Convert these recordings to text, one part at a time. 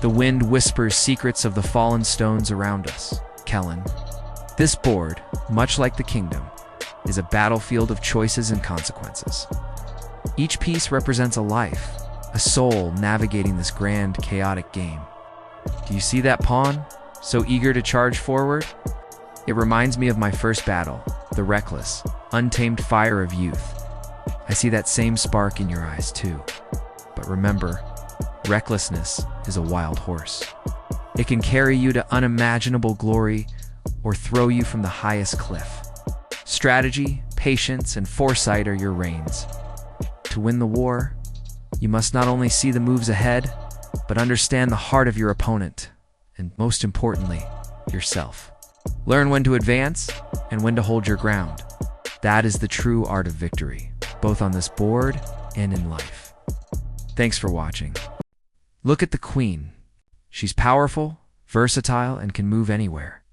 The wind whispers secrets of the fallen stones around us. Kellen. This board, much like the kingdom, is a battlefield of choices and consequences. Each piece represents a life, a soul navigating this grand, chaotic game. Do you see that pawn, so eager to charge forward? It reminds me of my first battle, the reckless, untamed fire of youth. I see that same spark in your eyes too. But remember, recklessness is a wild horse. It can carry you to unimaginable glory or throw you from the highest cliff. Strategy, patience, and foresight are your reins. To win the war, you must not only see the moves ahead, but understand the heart of your opponent, and most importantly, yourself. Learn when to advance and when to hold your ground. That is the true art of victory, both on this board and in life. Thanks for watching. Look at the queen. She's powerful, versatile, and can move anywhere.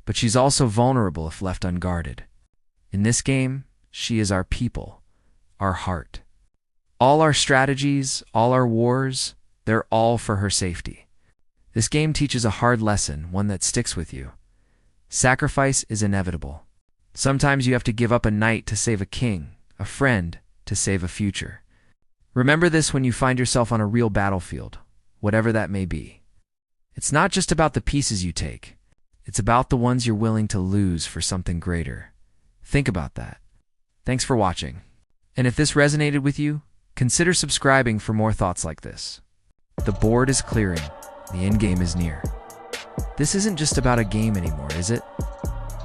But she's also vulnerable if left unguarded. In this game, she is our people, our heart. All our strategies, all our wars, they're all for her safety. This game teaches a hard lesson, one that sticks with you. Sacrifice is inevitable. Sometimes you have to give up a knight to save a king, a friend to save a future. Remember this when you find yourself on a real battlefield, whatever that may be. It's not just about the pieces you take. It's about the ones you're willing to lose for something greater. Think about that. Thanks for watching. And if this resonated with you, consider subscribing for more thoughts like this. The board is clearing. The endgame is near. This isn't just about a game anymore, is it?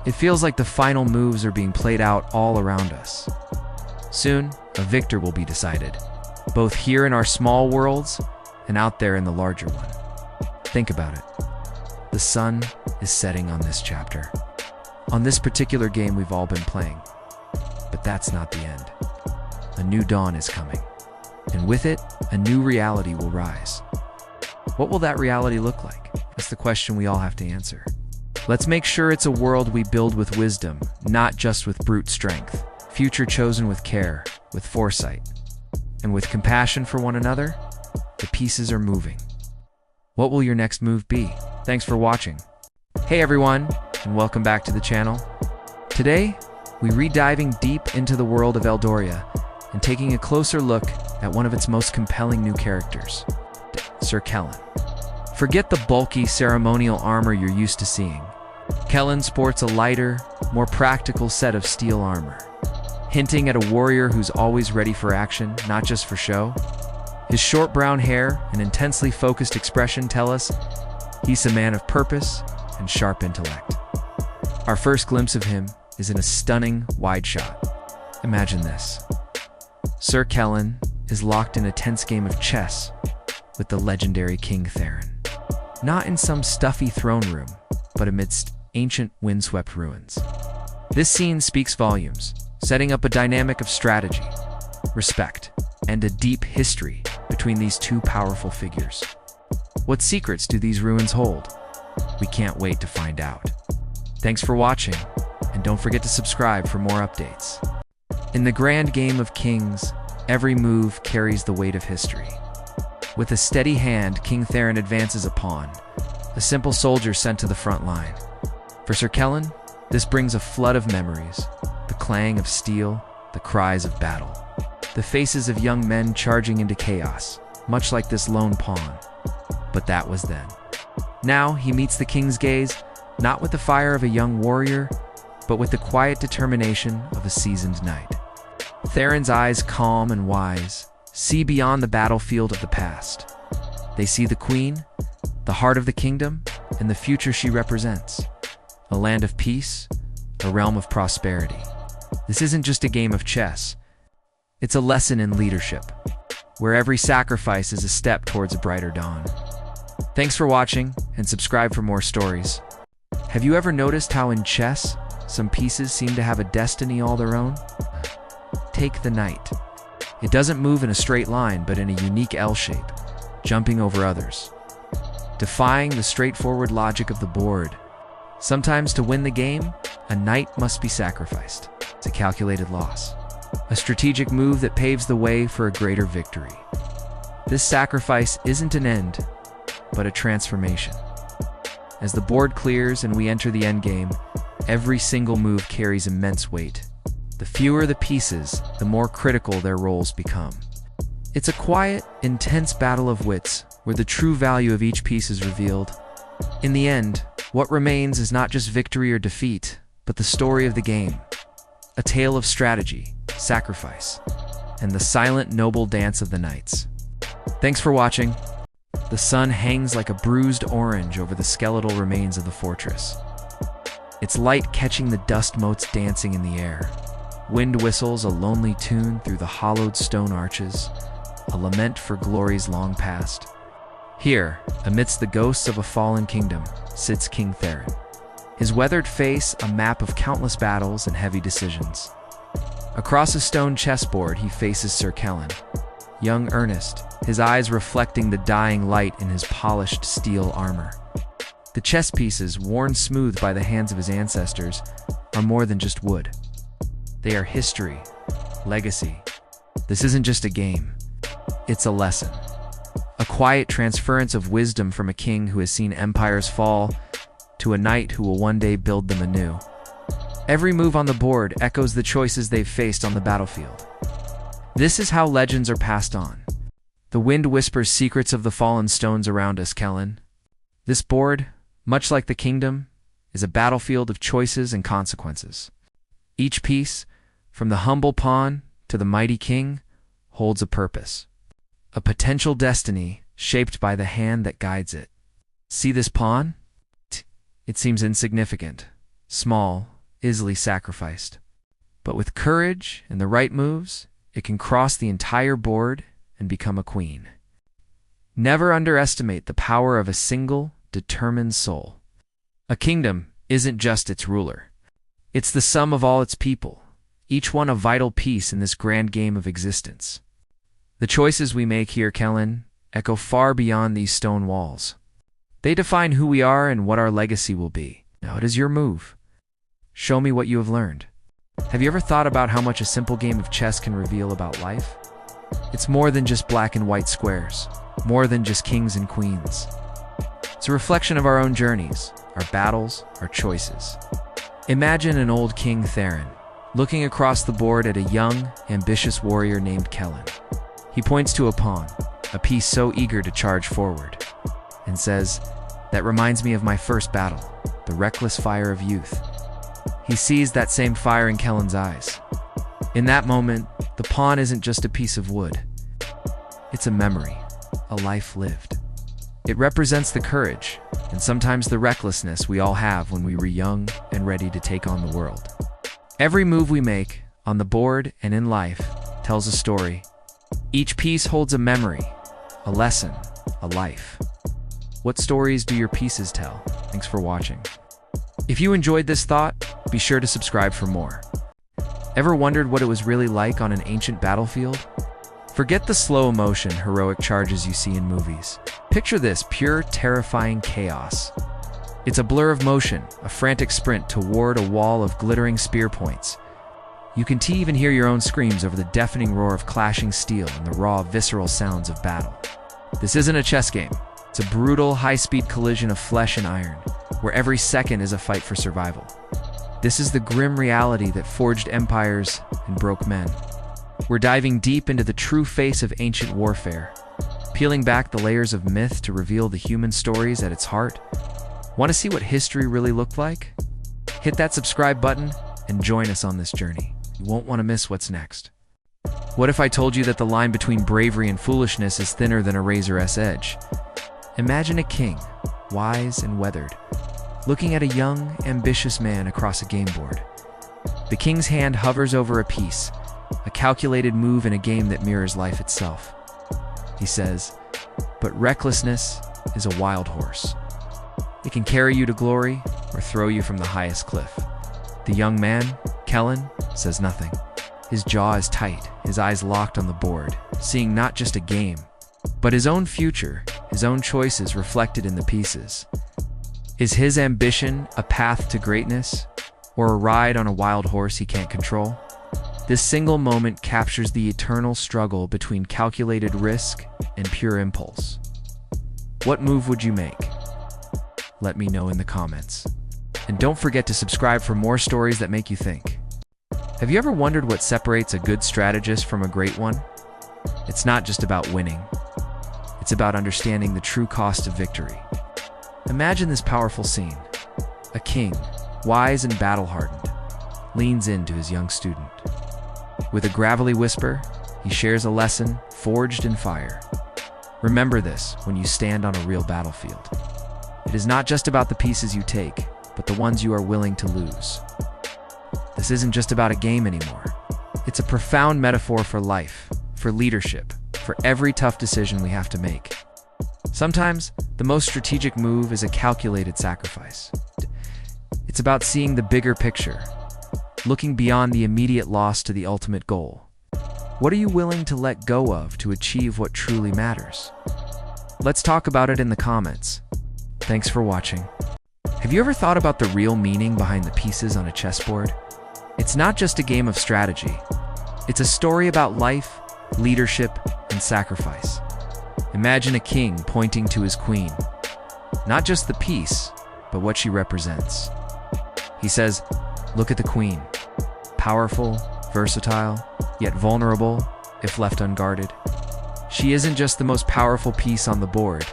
It feels like the final moves are being played out all around us. Soon, a victor will be decided, both here in our small worlds and out there in the larger one. Think about it. The sun is setting on this chapter, on this particular game we've all been playing. But that's not the end. A new dawn is coming, and with it, a new reality will rise. What will that reality look like? That's the question we all have to answer. Let's make sure it's a world we build with wisdom, not just with brute strength. Future chosen with care, with foresight, and with compassion for one another. The pieces are moving. What will your next move be? Thanks for watching. Hey everyone, and welcome back to the channel. Today, we re-diving deep into the world of Eldoria and taking a closer look at one of its most compelling new characters, Sir Kellen. Forget the bulky ceremonial armor you're used to seeing. Kellen sports a lighter, more practical set of steel armor, hinting at a warrior who's always ready for action, not just for show. His short brown hair and intensely focused expression tell us he's a man of purpose and sharp intellect. Our first glimpse of him is in a stunning wide shot. Imagine this. Sir Kellen is locked in a tense game of chess with the legendary King Theron. Not in some stuffy throne room, but amidst ancient windswept ruins. This scene speaks volumes, setting up a dynamic of strategy, respect, and a deep history between these two powerful figures. What secrets do these ruins hold? We can't wait to find out. Thanks for watching, and don't forget to subscribe for more updates. In the grand game of kings, every move carries the weight of history. With a steady hand, King Theron advances a pawn, a simple soldier sent to the front line. For Sir Kellen, this brings a flood of memories, the clang of steel, the cries of battle, the faces of young men charging into chaos, much like this lone pawn. But that was then. Now he meets the king's gaze, not with the fire of a young warrior, but with the quiet determination of a seasoned knight. Theron's eyes, calm and wise, see beyond the battlefield of the past. They see the queen, the heart of the kingdom, and the future she represents. A land of peace, a realm of prosperity. This isn't just a game of chess. It's a lesson in leadership, where every sacrifice is a step towards a brighter dawn. Thanks for watching, and subscribe for more stories. Have you ever noticed how in chess, some pieces seem to have a destiny all their own? Take the knight. It doesn't move in a straight line, but in a unique L shape, jumping over others, defying the straightforward logic of the board. Sometimes to win the game, a knight must be sacrificed. It's a calculated loss, a strategic move that paves the way for a greater victory. This sacrifice isn't an end, but a transformation. As the board clears and we enter the endgame, every single move carries immense weight. The fewer the pieces, the more critical their roles become. It's a quiet, intense battle of wits, where the true value of each piece is revealed. In the end, what remains is not just victory or defeat, but the story of the game. A tale of strategy, sacrifice, and the silent, noble dance of the knights. Thanks for watching. The sun hangs like a bruised orange over the skeletal remains of the fortress. Its light catching the dust motes dancing in the air. Wind whistles a lonely tune through the hollowed stone arches, a lament for glories long past. Here, amidst the ghosts of a fallen kingdom, sits King Theron. His weathered face a map of countless battles and heavy decisions. Across a stone chessboard he faces Sir Kellen, young earnest, his eyes reflecting the dying light in his polished steel armor. The chess pieces, worn smooth by the hands of his ancestors, are more than just wood. They are history, legacy. This isn't just a game, it's a lesson. A quiet transference of wisdom from a king who has seen empires fall to a knight who will one day build them anew. Every move on the board echoes the choices they've faced on the battlefield. This is how legends are passed on. The wind whispers secrets of the fallen stones around us, Kellen. This board, much like the kingdom, is a battlefield of choices and consequences. Each piece, from the humble pawn to the mighty king, holds a purpose. A potential destiny shaped by the hand that guides it. See this pawn? It seems insignificant, small, easily sacrificed. But with courage and the right moves, it can cross the entire board and become a queen. Never underestimate the power of a single, determined soul. A kingdom isn't just its ruler. It's the sum of all its people, each one a vital piece in this grand game of existence. The choices we make here, Kellen, echo far beyond these stone walls. They define who we are and what our legacy will be. Now it is your move. Show me what you have learned. Have you ever thought about how much a simple game of chess can reveal about life? It's more than just black and white squares, more than just kings and queens. It's a reflection of our own journeys, our battles, our choices. Imagine an old King Theron, looking across the board at a young, ambitious warrior named Kellen. He points to a pawn, a piece so eager to charge forward, and says, "That reminds me of my first battle, the reckless fire of youth." He sees that same fire in Kellen's eyes. In that moment, the pawn isn't just a piece of wood. It's a memory, a life lived. It represents the courage, and sometimes the recklessness we all have when we were young and ready to take on the world. Every move we make, on the board and in life, tells a story. Each piece holds a memory, a lesson, a life. What stories do your pieces tell? Thanks for watching. If you enjoyed this thought, be sure to subscribe for more. Ever wondered what it was really like on an ancient battlefield? Forget the slow motion, heroic charges you see in movies. Picture this pure, terrifying chaos. It's a blur of motion, a frantic sprint toward a wall of glittering spear points. You can even hear your own screams over the deafening roar of clashing steel and the raw, visceral sounds of battle. This isn't a chess game. It's a brutal, high-speed collision of flesh and iron, where every second is a fight for survival. This is the grim reality that forged empires and broke men. We're diving deep into the true face of ancient warfare, peeling back the layers of myth to reveal the human stories at its heart. Want to see what history really looked like? Hit that subscribe button and join us on this journey. You won't want to miss what's next. What if I told you that the line between bravery and foolishness is thinner than a razor's edge? Imagine a king, wise and weathered, looking at a young, ambitious man across a game board. The king's hand hovers over a piece, a calculated move in a game that mirrors life itself. He says, "But recklessness is a wild horse. It can carry you to glory or throw you from the highest cliff." The young man, Kellen, says nothing. His jaw is tight, his eyes locked on the board, seeing not just a game, but his own future, his own choices reflected in the pieces. Is his ambition a path to greatness, or a ride on a wild horse he can't control? This single moment captures the eternal struggle between calculated risk and pure impulse. What move would you make? Let me know in the comments. And don't forget to subscribe for more stories that make you think. Have you ever wondered what separates a good strategist from a great one? It's not just about winning. It's about understanding the true cost of victory. Imagine this powerful scene. A king, wise and battle-hardened, leans into his young student. With a gravelly whisper, he shares a lesson forged in fire. Remember this when you stand on a real battlefield. It is not just about the pieces you take, but the ones you are willing to lose. This isn't just about a game anymore. It's a profound metaphor for life, for leadership, for every tough decision we have to make. Sometimes, the most strategic move is a calculated sacrifice. It's about seeing the bigger picture, looking beyond the immediate loss to the ultimate goal. What are you willing to let go of to achieve what truly matters? Let's talk about it in the comments. Thanks for watching. Have you ever thought about the real meaning behind the pieces on a chessboard? It's not just a game of strategy. It's a story about life, leadership, and sacrifice. Imagine a king pointing to his queen. Not just the piece, but what she represents. He says, "Look at the queen. Powerful, versatile, yet vulnerable if left unguarded. She isn't just the most powerful piece on the board.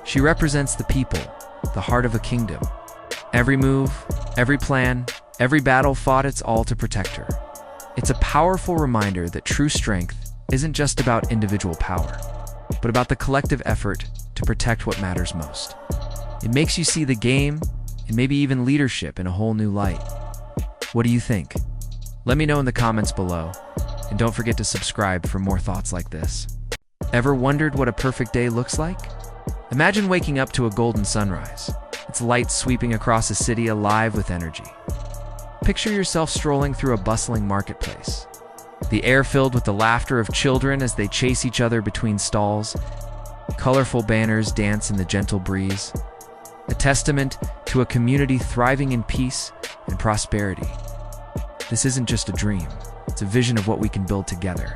She represents the people, the heart of a kingdom. Every move, every plan, every battle fought its all to protect her." It's a powerful reminder that true strength isn't just about individual power, but about the collective effort to protect what matters most. It makes you see the game, and maybe even leadership, in a whole new light. What do you think? Let me know in the comments below, and don't forget to subscribe for more thoughts like this. Ever wondered what a perfect day looks like? Imagine waking up to a golden sunrise, its light sweeping across a city alive with energy. Picture yourself strolling through a bustling marketplace, the air filled with the laughter of children as they chase each other between stalls. Colorful banners dance in the gentle breeze, a testament to a community thriving in peace and prosperity. This isn't just a dream, it's a vision of what we can build together.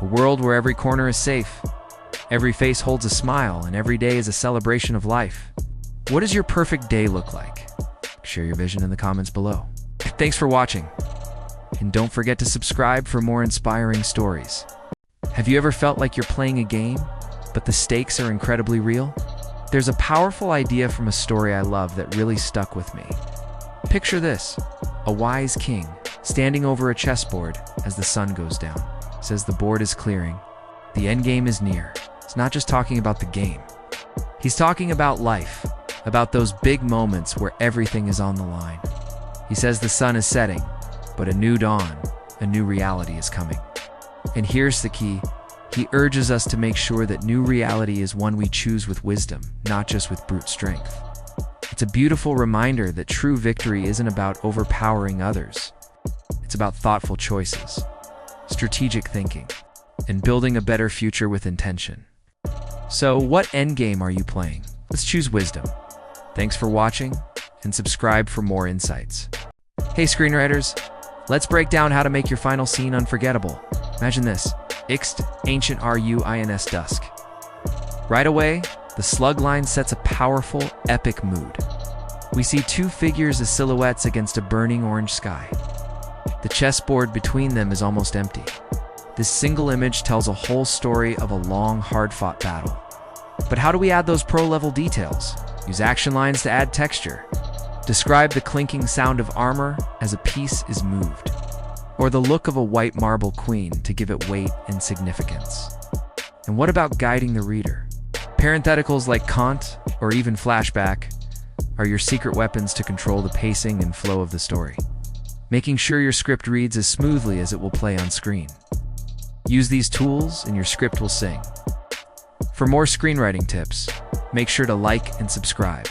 A world where every corner is safe, every face holds a smile, and every day is a celebration of life. What does your perfect day look like? Share your vision in the comments below. Thanks for watching, and don't forget to subscribe for more inspiring stories. Have you ever felt like you're playing a game, but the stakes are incredibly real? There's a powerful idea from a story I love that really stuck with me. Picture this: a wise king standing over a chessboard as the sun goes down. Says the board is clearing. The endgame is near. It's not just talking about the game. He's talking about life, about those big moments where everything is on the line. He says the sun is setting, but a new dawn, a new reality is coming. And here's the key. He urges us to make sure that new reality is one we choose with wisdom, not just with brute strength. It's a beautiful reminder that true victory isn't about overpowering others. It's about thoughtful choices, strategic thinking, and building a better future with intention. So, what endgame are you playing? Let's choose wisdom. Thanks for watching, and subscribe for more insights. Hey screenwriters, let's break down how to make your final scene unforgettable. Imagine this: Ixt, ancient ruins dusk. Right away, the slug line sets a powerful, epic mood. We see two figures as silhouettes against a burning orange sky. The chessboard between them is almost empty. This single image tells a whole story of a long, hard-fought battle. But how do we add those pro-level details? Use action lines to add texture. Describe the clinking sound of armor as a piece is moved, or the look of a white marble queen to give it weight and significance. And what about guiding the reader? Parentheticals like cont or even flashback are your secret weapons to control the pacing and flow of the story, making sure your script reads as smoothly as it will play on screen. Use these tools and your script will sing. For more screenwriting tips, make sure to like and subscribe.